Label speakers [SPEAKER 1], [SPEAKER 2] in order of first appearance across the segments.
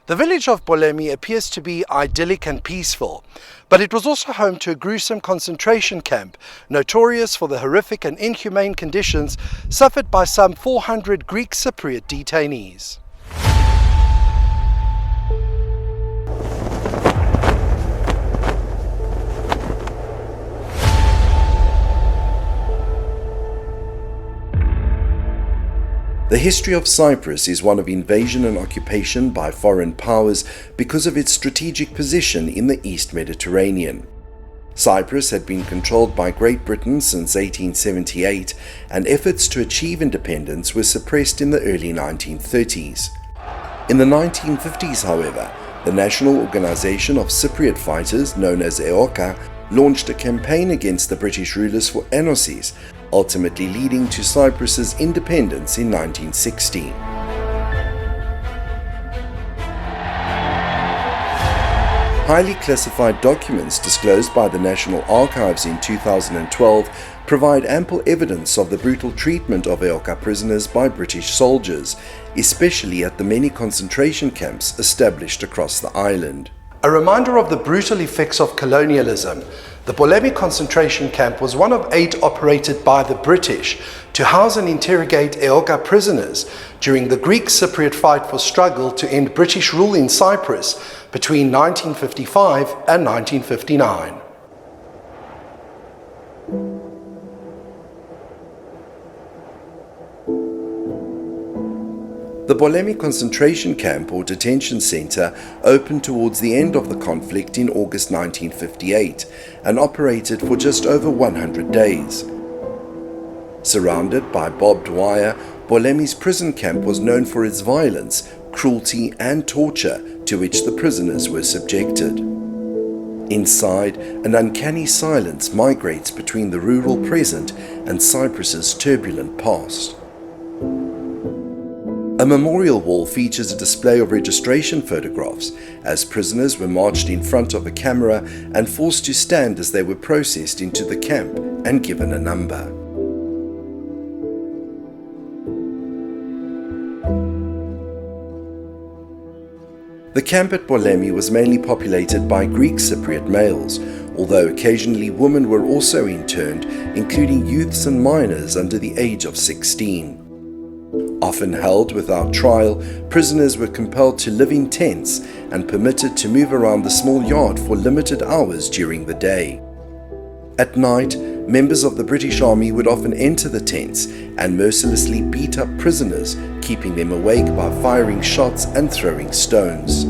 [SPEAKER 1] The village of Polemi appears to be idyllic and peaceful, but it was also home to a gruesome concentration camp, notorious for the horrific and inhumane conditions suffered by some 400 Greek-Cypriot detainees.
[SPEAKER 2] The history of Cyprus is one of invasion and occupation by foreign powers because of its strategic position in the East Mediterranean. Cyprus had been controlled by Great Britain since 1878, and efforts to achieve independence were suppressed in the early 1930s. In the 1950s, however, the National Organization of Cypriot Fighters, known as Eoka, launched a campaign against the British rulers for Enosis, ultimately leading to Cyprus's independence in 1960. Highly classified documents disclosed by the National Archives in 2012 provide ample evidence of the brutal treatment of Eoka prisoners by British soldiers, especially at the many concentration camps established across the island.
[SPEAKER 1] A reminder of the brutal effects of colonialism, the Polemi Concentration Camp was one of 8 operated by the British to house and interrogate Eoka prisoners during the Greek-Cypriot fight for struggle to end British rule in Cyprus between 1955 and 1959.
[SPEAKER 2] The Polemi Concentration Camp or detention center opened towards the end of the conflict in August 1958 and operated for just over 100 days. Surrounded by barbed wire, Polemi's prison camp was known for its violence, cruelty and torture to which the prisoners were subjected. Inside, an uncanny silence migrates between the rural present and Cyprus's turbulent past. A memorial wall features a display of registration photographs as prisoners were marched in front of a camera and forced to stand as they were processed into the camp and given a number. The camp at Polemi was mainly populated by Greek-Cypriot males, although occasionally women were also interned, including youths and minors under the age of 16. Often held without trial, prisoners were compelled to live in tents and permitted to move around the small yard for limited hours during the day. At night, members of the British Army would often enter the tents and mercilessly beat up prisoners, keeping them awake by firing shots and throwing stones.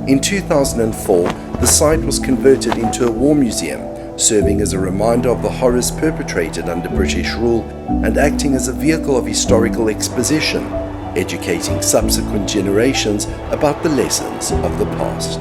[SPEAKER 2] In 2004, the site was converted into a war museum, serving as a reminder of the horrors perpetrated under British rule and acting as a vehicle of historical exposition, educating subsequent generations about the lessons of the past.